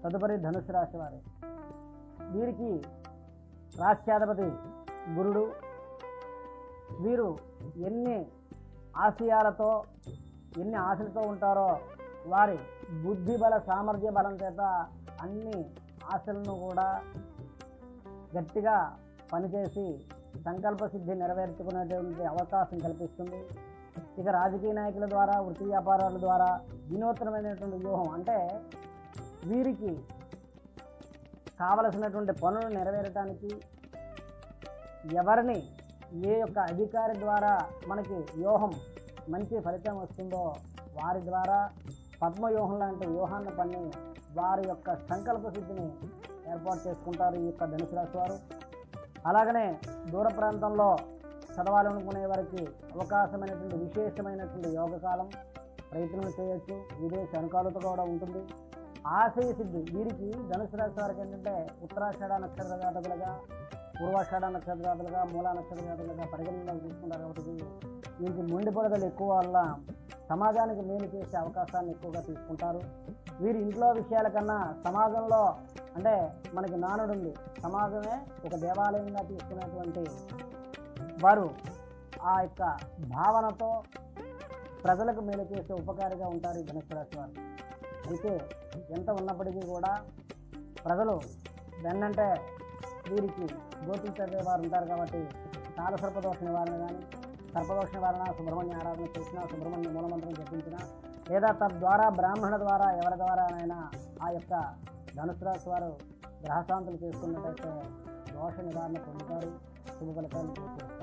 తదుపరి ధనుసు రాశి వారు. వీరికి రాష్ట్రాధిపతి గురుడు. వీరు ఎన్ని ఆశయాలతో ఎన్ని ఆశలతో ఉంటారో వారి బుద్ధి బల సామర్థ్య బలం చేత అన్ని ఆశలను కూడా గట్టిగా పనిచేసి సంకల్ప సిద్ధి నెరవేర్చుకునేటువంటి అవకాశం కల్పిస్తుంది. ఇక రాజకీయ నాయకుల ద్వారా, వృత్తి వ్యాపారాల ద్వారా వినూత్నమైనటువంటి వ్యూహం, అంటే వీరికి కావలసినటువంటి పనులు నెరవేరటానికి ఎవరిని ఏ యొక్క అధికారి ద్వారా మనకి వ్యూహం మంచి ఫలితం వస్తుందో వారి ద్వారా పద్మవ్యూహం లాంటి వ్యూహాన్ని పన్ని వారి యొక్క సంకల్ప సిద్ధిని ఏర్పాటు చేసుకుంటారు ఈ యొక్క ధనుసు రాశి వారు. అలాగనే దూర ప్రాంతంలో చదవాలనుకునే వారికి అవకాశమైనటువంటి విశేషమైనటువంటి యోగకాలం, ప్రయత్నం చేయొచ్చు. విదేశీ అనుకూలత కూడా ఉంటుంది. ఆశయ సిద్ధి వీరికి ధనుసు రాశి వారికి ఏంటంటే ఉత్తరాషాఢ నక్షత్ర జాతకులుగా, పూర్వాషాఢ నక్షత్ర జాతకులుగా, మూలా నక్షత్ర జాతకులుగా పరిగణనలోకి తీసుకుంటారు. కాబట్టి వీరికి మొండి పడుదల ఎక్కువ వల్ల సమాజానికి మేలు చేసే అవకాశాన్ని ఎక్కువగా తీసుకుంటారు. వీరి ఇంట్లో విషయాల కన్నా సమాజంలో, అంటే మనకి నానుడు ఉంది, సమాజమే ఒక దేవాలయంగా తీసుకునేటువంటి వారు ఆ యొక్క భావనతో ప్రజలకు మేలు చేసే ఉపకారిగా ఉంటారు ఈ ధనుసు రాశి వారు. అయితే ఎంత ఉన్నప్పటికీ కూడా ప్రజలు వెన్నంటే వీరికి జ్యోతిష్ చదివేవారు ఉంటారు. కాబట్టి కాలసర్పదోష నివారణ కానీ, సర్పదోష నివారణ, సుబ్రహ్మణ్య ఆరాధన చేసినా, సుబ్రహ్మణ్య మూలమంత్రం జపించినా, లేదా తద్వారా బ్రాహ్మణ ద్వారా ఎవరి ద్వారానైనా ఆ యొక్క ధనుసు రాశి వారు గ్రహశాంతులు చేసుకున్నట్టయితే దోష నివారణ పొందుతారు, శుభ ఫలితాలు చేస్తారు.